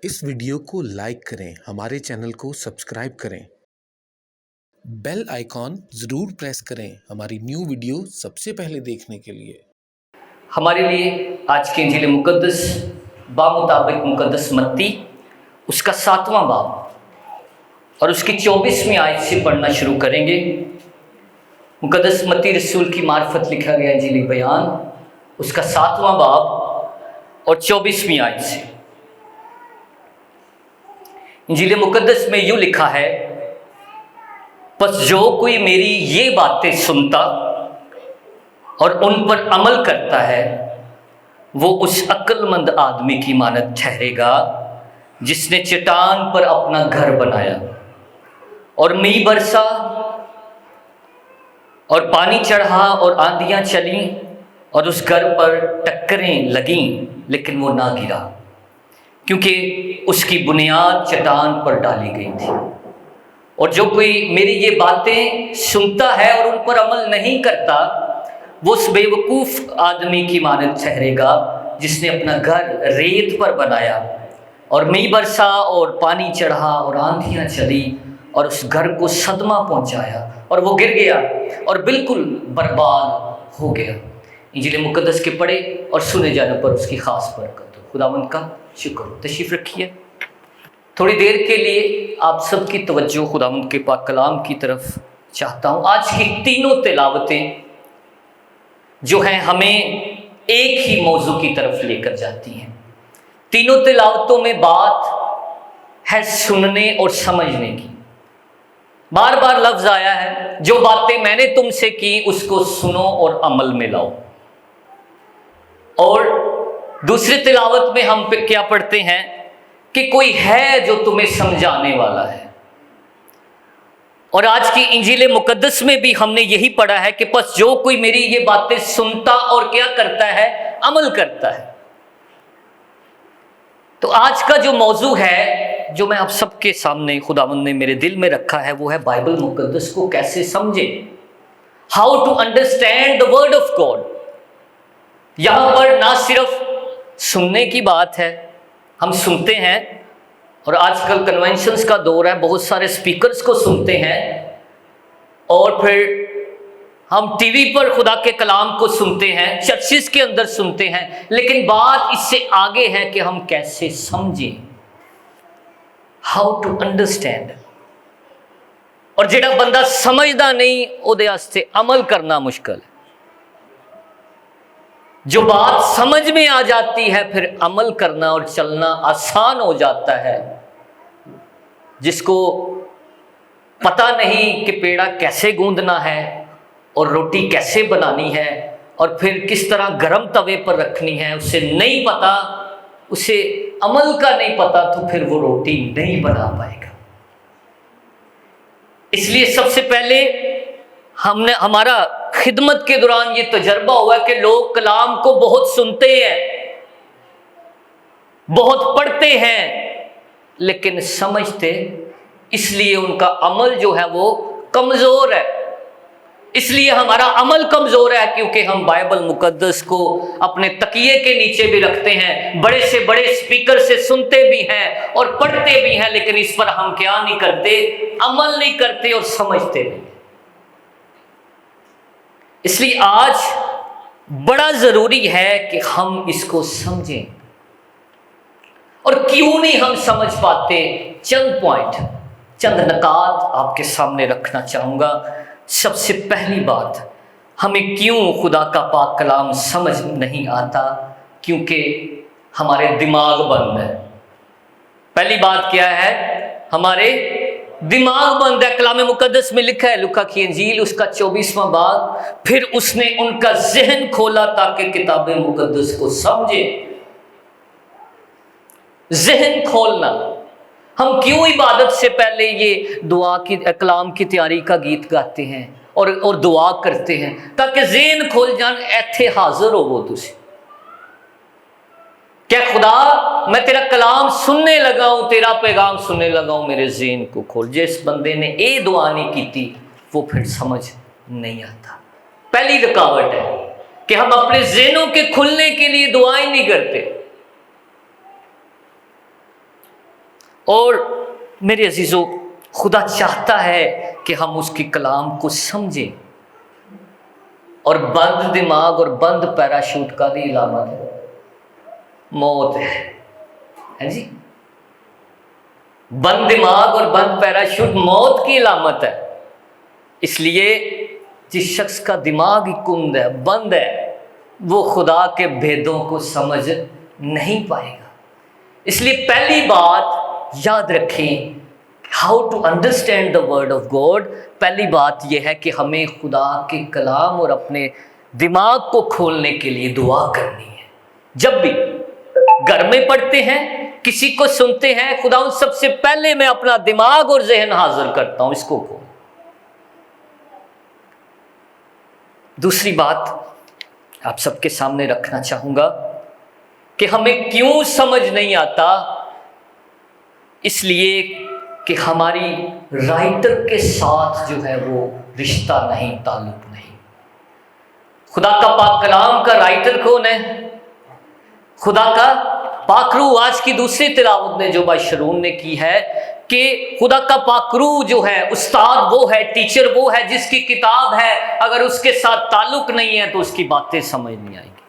اس video کو like کریں، ہمارے چینل کو سبسکرائب کریں، بیل آئیکن ضرور پریس کریں ہماری نیو ویڈیو سب سے پہلے دیکھنے کے لیے۔ ہمارے لیے آج کی انجیل مقدس بمطابق مقدس متی اس کا 7واں باب اور اس کی 24ویں آیت سے پڑھنا شروع کریں گے۔ مقدس متی رسول کی معرفت لکھا گیا انجیل بیان اس کا 7واں باب اور 24ویں آیت سے۔ انجیل مقدس میں یوں لکھا ہے، پس جو کوئی میری یہ باتیں سنتا اور ان پر عمل کرتا ہے وہ اس عقل مند آدمی کی مانند ٹھہرے گا جس نے چٹان پر اپنا گھر بنایا اور میںہ برسا اور پانی چڑھا اور آندیاں چلیں اور اس گھر پر ٹکریں لگیں لیکن وہ نہ گرا کیونکہ اس کی بنیاد چٹان پر ڈالی گئی تھی۔ اور جو کوئی میری یہ باتیں سنتا ہے اور ان پر عمل نہیں کرتا وہ اس بے وقوف آدمی کی مانند ٹھہرے گا جس نے اپنا گھر ریت پر بنایا اور میںہ برسا اور پانی چڑھا اور آندیاں چلی اور اس گھر کو صدمہ پہنچایا اور وہ گر گیا اور بالکل برباد ہو گیا۔ انجیل مقدس کے پڑھے اور سنے جانے پر اس کی خاص برکت ہو۔ خداوند کا شکر ہو۔ تشریف رکھیے۔ تھوڑی دیر کے لیے آپ سب کی توجہ خداوند کے پاک کلام کی طرف چاہتا ہوں۔ آج کی تینوں تلاوتیں جو ہیں ہمیں ایک ہی موضوع کی طرف لے کر جاتی ہیں۔ تینوں تلاوتوں میں بات ہے سننے اور سمجھنے کی۔ بار بار لفظ آیا ہے، جو باتیں میں نے تم سے کی اس کو سنو اور عمل میں لاؤ۔ اور دوسری تلاوت میں ہم پہ کیا پڑھتے ہیں کہ کوئی ہے جو تمہیں سمجھانے والا ہے۔ اور آج کی انجیل مقدس میں بھی ہم نے یہی پڑھا ہے کہ پس جو کوئی میری یہ باتیں سنتا اور کیا کرتا ہے، عمل کرتا ہے۔ تو آج کا جو موضوع ہے جو میں آپ سب کے سامنے خداوند نے میرے دل میں رکھا ہے وہ ہے بائبل مقدس کو کیسے سمجھیں، how to understand the word of God. یہاں پر نہ صرف سننے کی بات ہے، ہم سنتے ہیں اور آج کل کنونشنز کا دور ہے، بہت سارے سپیکرز کو سنتے ہیں اور پھر ہم ٹی وی پر خدا کے کلام کو سنتے ہیں، چرچز کے اندر سنتے ہیں، لیکن بات اس سے آگے ہے کہ ہم کیسے سمجھیں، ہاؤ ٹو انڈرسٹینڈ۔ اور جڑا بندہ سمجھدا نہیں او دے واسطے عمل کرنا مشکل ہے۔ جو بات سمجھ میں آ جاتی ہے پھر عمل کرنا اور چلنا آسان ہو جاتا ہے۔ جس کو پتہ نہیں کہ پیڑا کیسے گوندنا ہے اور روٹی کیسے بنانی ہے اور پھر کس طرح گرم توے پر رکھنی ہے، اسے نہیں پتہ، اسے عمل کا نہیں پتہ، تو پھر وہ روٹی نہیں بنا پائے گا۔ اس لیے سب سے پہلے ہمارا خدمت کے دوران یہ تجربہ ہوا کہ لوگ کلام کو بہت سنتے ہیں، بہت پڑھتے ہیں، لیکن سمجھتے اس لیے ان کا عمل جو ہے وہ کمزور ہے۔ اس لیے ہمارا عمل کمزور ہے کیونکہ ہم بائبل مقدس کو اپنے تکیے کے نیچے بھی رکھتے ہیں، بڑے سے بڑے اسپیکر سے سنتے بھی ہیں اور پڑھتے بھی ہیں، لیکن اس پر ہم کیا نہیں کرتے، عمل نہیں کرتے اور سمجھتے نہیں۔ اس لیے آج بڑا ضروری ہے کہ ہم اس کو سمجھیں۔ اور کیوں نہیں ہم سمجھ پاتے، چند پوائنٹ، چند نکات آپ کے سامنے رکھنا چاہوں گا۔ سب سے پہلی بات، ہمیں کیوں خدا کا پاک کلام سمجھ نہیں آتا؟ کیونکہ ہمارے دماغ بند ہے۔ پہلی بات کیا ہے؟ ہمارے دماغ بند ہے۔ کلام مقدس میں لکھا ہے، لوکا کی انجیل اس کا 24واں باب، پھر اس نے ان کا ذہن کھولا تاکہ کتاب مقدس کو سمجھے۔ ذہن کھولنا۔ ہم کیوں عبادت سے پہلے یہ دعا کی کلام کی تیاری کا گیت گاتے ہیں اور دعا کرتے ہیں تاکہ ذہن کھول جان، ایتھے حاضر ہو وہ تسی کہ خدا میں تیرا کلام سننے لگا ہوں، تیرا پیغام سننے لگا ہوں، میرے ذہن کو کھول۔ جس بندے نے اے دعا نہیں کی تھی وہ پھر سمجھ نہیں آتا۔ پہلی رکاوٹ ہے کہ ہم اپنے ذہنوں کے کھلنے کے لیے دعائیں نہیں کرتے۔ اور میرے عزیزو، خدا چاہتا ہے کہ ہم اس کے کلام کو سمجھیں، اور بند دماغ اور بند پیراشوٹ کا بھی علامت ہے موت ہے جی۔ بند دماغ اور بند پیراشوٹ موت کی علامت ہے۔ اس لیے جس شخص کا دماغ ہی کند ہے، بند ہے، وہ خدا کے بھیدوں کو سمجھ نہیں پائے گا۔ اس لیے پہلی بات یاد رکھیں، how to understand the word of God, پہلی بات یہ ہے کہ ہمیں خدا کے کلام اور اپنے دماغ کو کھولنے کے لیے دعا کرنی ہے۔ جب بھی گھر میں پڑھتے ہیں، کسی کو سنتے ہیں، خدا ان سب سے پہلے میں اپنا دماغ اور ذہن حاضر کرتا ہوں، اس کو کھول۔ دوسری بات آپ سب کے سامنے رکھنا چاہوں گا کہ ہمیں کیوں سمجھ نہیں آتا، اس لیے کہ ہماری رائٹر کے ساتھ جو ہے وہ رشتہ نہیں، تعلق نہیں۔ خدا کا پاک کلام کا رائٹر کون ہے؟ خدا کا پاک روح۔ آج کی دوسری تلاوت نے جو بھائی شرون نے کی ہے کہ خدا کا پاک روح جو ہے استاد وہ ہے، ٹیچر وہ ہے جس کی کتاب ہے، اگر اس کے ساتھ تعلق نہیں ہے تو اس کی باتیں سمجھ نہیں آئیں گی۔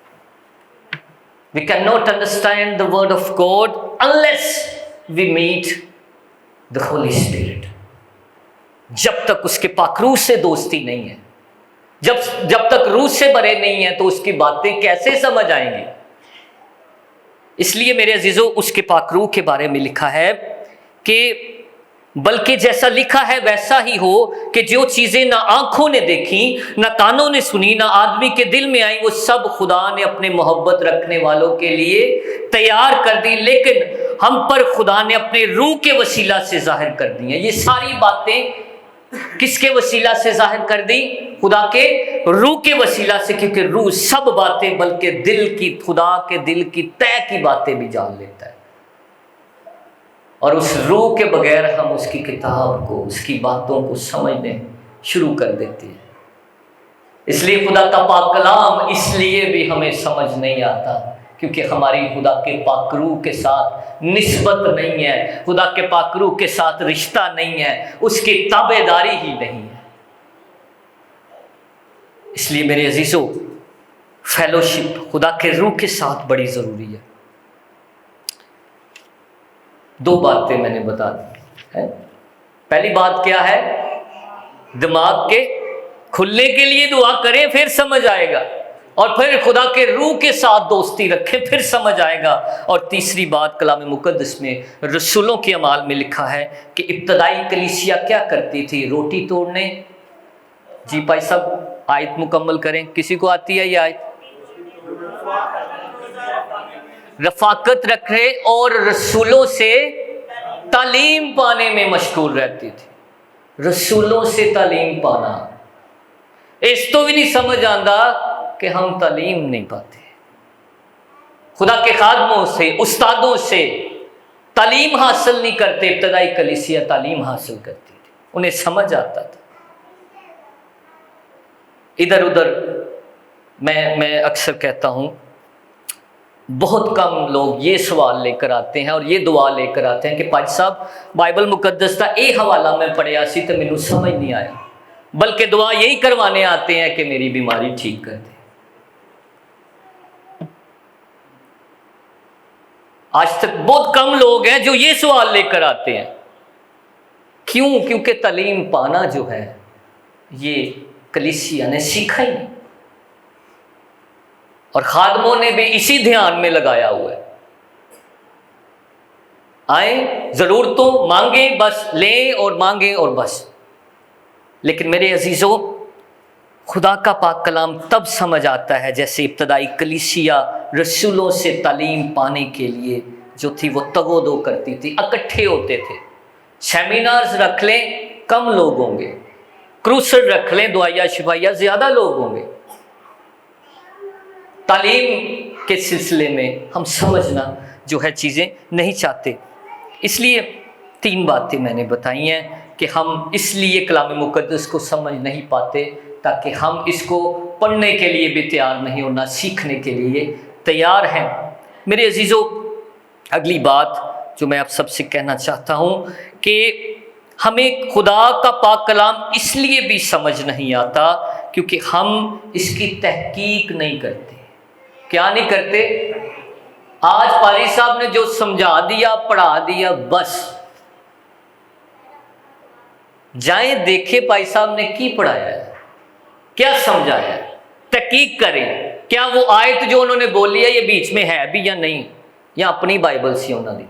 We cannot understand the word of God unless we meet the Holy Spirit۔ جب تک اس کے پاک روح سے دوستی نہیں ہے، جب تک روح سے بھرے نہیں ہیں تو اس کی باتیں کیسے سمجھ آئیں گی؟ اس لیے میرے عزیزو، اس کے پاک روح کے بارے میں لکھا ہے کہ بلکہ جیسا لکھا ہے ویسا ہی ہو کہ جو چیزیں نہ آنکھوں نے دیکھیں، نہ کانوں نے سنی، نہ آدمی کے دل میں آئی، وہ سب خدا نے اپنے محبت رکھنے والوں کے لیے تیار کر دی، لیکن ہم پر خدا نے اپنے روح کے وسیلہ سے ظاہر کر دی ہیں۔ یہ ساری باتیں کس کے وسیلہ سے ظاہر کر دی؟ خدا کے روح کے وسیلہ سے، کیونکہ روح سب باتیں بلکہ دل کی، خدا کے دل کی تہ کی باتیں بھی جان لیتا ہے، اور اس روح کے بغیر ہم اس کی کتاب کو، اس کی باتوں کو سمجھنے شروع کر دیتے ہیں۔ اس لیے خدا کا پاک کلام اس لیے بھی ہمیں سمجھ نہیں آتا کیونکہ ہماری خدا کے پاک روح کے ساتھ نسبت نہیں ہے، خدا کے پاک روح کے ساتھ رشتہ نہیں ہے، اس کی تابع داری ہی نہیں ہے۔ اس لیے میرے عزیزو، فیلوشپ خدا کے روح کے ساتھ بڑی ضروری ہے۔ دو باتیں میں نے بتا دی۔ پہلی بات کیا ہے؟ دماغ کے کھلنے کے لیے دعا کریں، پھر سمجھ آئے گا، اور پھر خدا کے روح کے ساتھ دوستی رکھیں، پھر سمجھ آئے گا۔ اور تیسری بات کلام مقدس میں رسولوں کے اعمال میں لکھا ہے کہ ابتدائی کلیسیا کیا کرتی تھی؟ روٹی توڑنے، جی بھائی صاحب آیت مکمل کریں، کسی کو آتی ہے یہ آیت؟ رفاقت رکھے اور رسولوں سے تعلیم پانے میں مشغول رہتی تھی۔ رسولوں سے تعلیم پانا، اس تو بھی نہیں سمجھ آتا کہ ہم تعلیم نہیں پاتے۔ خدا کے خادموں سے، استادوں سے تعلیم حاصل نہیں کرتے۔ ابتدائی کلیسیا تعلیم حاصل کرتی تھی، انہیں سمجھ آتا تھا۔ ادھر ادھر میں اکثر کہتا ہوں، بہت کم لوگ یہ سوال لے کر آتے ہیں اور یہ دعا لے کر آتے ہیں کہ پاج صاحب بائبل مقدس کا یہ حوالہ میں پڑھیا سی تو مینوں سمجھ نہیں آیا، بلکہ دعا یہی کروانے آتے ہیں کہ میری بیماری ٹھیک کر دے۔ آج تک بہت کم لوگ ہیں جو یہ سوال لے کر آتے ہیں۔ کیوں؟ کیونکہ تعلیم پانا جو ہے یہ کلیسیا نے سیکھا ہی نہیں، اور خادموں نے بھی اسی دھیان میں لگایا ہوا ہے۔ آئیں ضرورتوں مانگیں، بس لیں اور مانگیں اور بس۔ لیکن میرے عزیزوں، خدا کا پاک کلام تب سمجھ آتا ہے جیسے ابتدائی کلیسیا رسولوں سے تعلیم پانے کے لیے جو تھی وہ تگ و دو کرتی تھی، اکٹھے ہوتے تھے۔ سیمینارز رکھ لیں، کم لوگ ہوں گے، کروسر رکھ لیں، دعائیا شفائیہ، زیادہ لوگ ہوں گے۔ تعلیم کے سلسلے میں ہم سمجھنا جو ہے چیزیں نہیں چاہتے۔ اس لیے تین باتیں میں نے بتائی ہیں کہ ہم اس لیے کلام مقدس کو سمجھ نہیں پاتے تاکہ ہم اس کو پڑھنے کے لیے بھی تیار نہیں ہونا، سیکھنے کے لیے تیار ہیں۔ میرے عزیزو، اگلی بات جو میں آپ سب سے کہنا چاہتا ہوں کہ ہمیں خدا کا پاک کلام اس لیے بھی سمجھ نہیں آتا کیونکہ ہم اس کی تحقیق نہیں کرتے۔ کیا نہیں کرتے؟ آج پاری صاحب نے جو سمجھا دیا، پڑھا دیا، بس جائیں دیکھیں پائی صاحب نے کی پڑھایا ہے، کیا سمجھایا ہے، تحقیق کریں کیا وہ آیت جو انہوں نے بولی ہے یہ بیچ میں ہے بھی یا نہیں، یا اپنی بائبل سی انہوں نے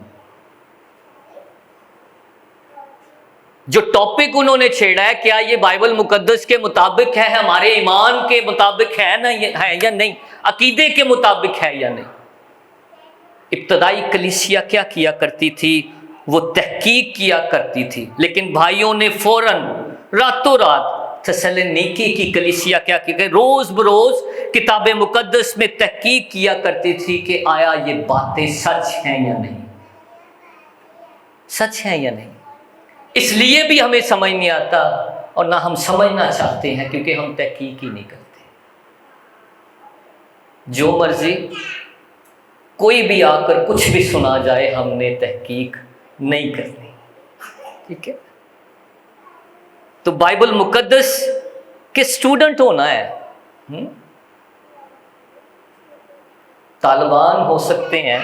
جو ٹاپک انہوں نے چھیڑا ہے کیا یہ بائبل مقدس کے مطابق ہے، ہمارے ایمان کے مطابق ہے نا ہے یا نہیں، عقیدے کے مطابق ہے یا نہیں۔ ابتدائی کلیسیا کیا کیا کرتی تھی؟ وہ تحقیق کیا کرتی تھی، لیکن بھائیوں نے فوراً راتوں رات تھسلنیکی کی کلیسیا کیا کی کہ روز بروز کتاب مقدس میں تحقیق کیا کرتی تھی کہ آیا یہ باتیں سچ ہیں یا نہیں، سچ ہیں یا نہیں۔ اس لیے بھی ہمیں سمجھ نہیں آتا اور نہ ہم سمجھنا چاہتے ہیں کیونکہ ہم تحقیق ہی نہیں کرتے۔ جو مرضی کوئی بھی آ کر کچھ بھی سنا جائے، ہم نے تحقیق نہیں کرنی، ٹھیک ہے؟ تو بائبل مقدس کے سٹوڈنٹ ہونا ہے، طالبان ہو سکتے ہیں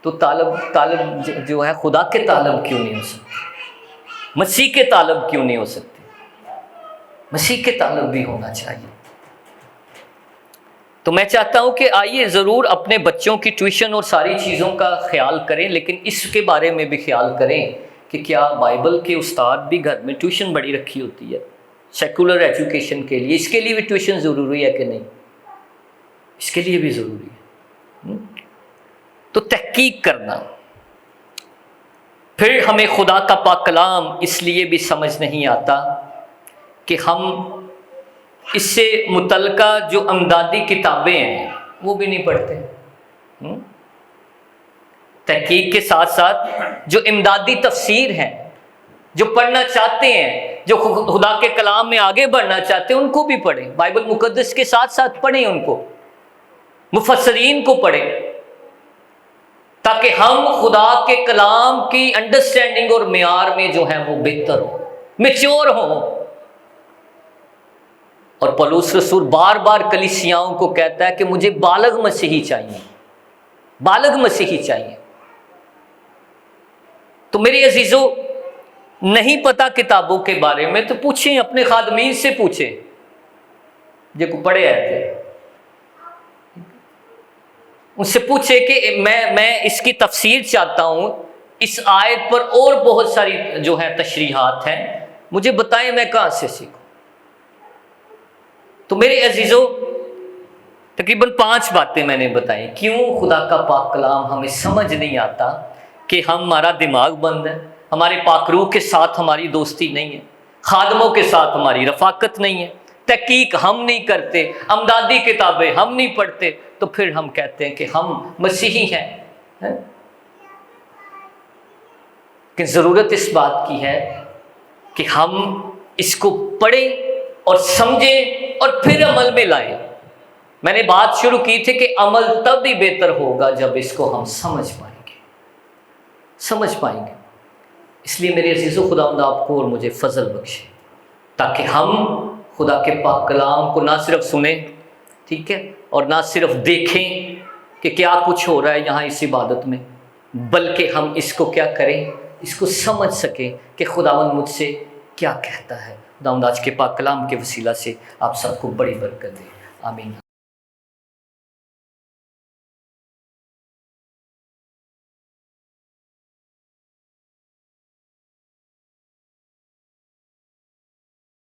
تو طالب جو ہے خدا کے طالب کیوں نہیں ہو سکتے؟ مسیح کے طالب کیوں نہیں ہو سکتے؟ مسیح کے طالب بھی ہونا چاہیے۔ تو میں چاہتا ہوں کہ آئیے ضرور اپنے بچوں کی ٹیوشن اور ساری چیزوں کا خیال کریں، لیکن اس کے بارے میں بھی خیال کریں کہ کیا بائبل کے استاد بھی گھر میں ٹیوشن بڑی رکھی ہوتی ہے سیکولر ایجوکیشن کے لیے؟ اس کے لیے بھی ٹیوشن ضروری ہے کہ نہیں؟ اس کے لیے بھی ضروری ہے۔ تو تحقیق کرنا۔ پھر ہمیں خدا کا پاک کلام اس لیے بھی سمجھ نہیں آتا کہ ہم اس سے متعلقہ جو امدادی کتابیں ہیں وہ بھی نہیں پڑھتے۔ تحقیق کے ساتھ ساتھ جو امدادی تفسیر ہیں، جو پڑھنا چاہتے ہیں، جو خدا کے کلام میں آگے بڑھنا چاہتے ہیں، ان کو بھی پڑھیں، بائبل مقدس کے ساتھ ساتھ پڑھیں، ان کو مفسرین کو پڑھیں، تاکہ ہم خدا کے کلام کی انڈرسٹینڈنگ اور معیار میں جو ہے وہ بہتر ہو، میچور ہوں۔ اور پولس رسول بار بار کلیسیاؤں کو کہتا ہے کہ مجھے بالغ مسیحی چاہیے، بالغ مسیحی چاہیے۔ تو میرے عزیزو، نہیں پتا کتابوں کے بارے میں تو پوچھیں، اپنے خادمین سے پوچھیں جو کو پڑھے آتے ہیں، ان سے پوچھے کہ میں اس کی تفسیر چاہتا ہوں، اس آیت پر اور بہت ساری جو ہے تشریحات ہیں، مجھے بتائیں میں کہاں سے سیکھوں۔ تو میرے عزیزو، تقریباً 5 باتیں میں نے بتائیں کیوں خدا کا پاک کلام ہمیں سمجھ نہیں آتا، کہ ہمارا دماغ بند ہے، ہمارے پاک روح کے ساتھ ہماری دوستی نہیں ہے، خادموں کے ساتھ ہماری رفاقت نہیں ہے، تحقیق ہم نہیں کرتے، امدادی کتابیں ہم نہیں پڑھتے، تو پھر ہم کہتے ہیں کہ ہم مسیحی ہیں۔ کہ ضرورت اس بات کی ہے کہ ہم اس کو پڑھیں اور سمجھیں اور پھر عمل میں لائیں۔ میں نے بات شروع کی تھی کہ عمل تب ہی بہتر ہوگا جب اس کو ہم سمجھ پائیں گے۔ اس لیے میرے عزیزو، خداوند آپ کو اور مجھے فضل بخشے تاکہ ہم خدا کے پاک کلام کو نہ صرف سنیں، ٹھیک ہے، اور نہ صرف دیکھیں کہ کیا کچھ ہو رہا ہے یہاں اس عبادت میں، بلکہ ہم اس کو کیا کریں، اس کو سمجھ سکیں کہ خداوند مجھ سے کیا کہتا ہے۔ خداوند آج کے پاک کلام کے وسیلہ سے آپ سب کو بڑی برکت دے، آمین۔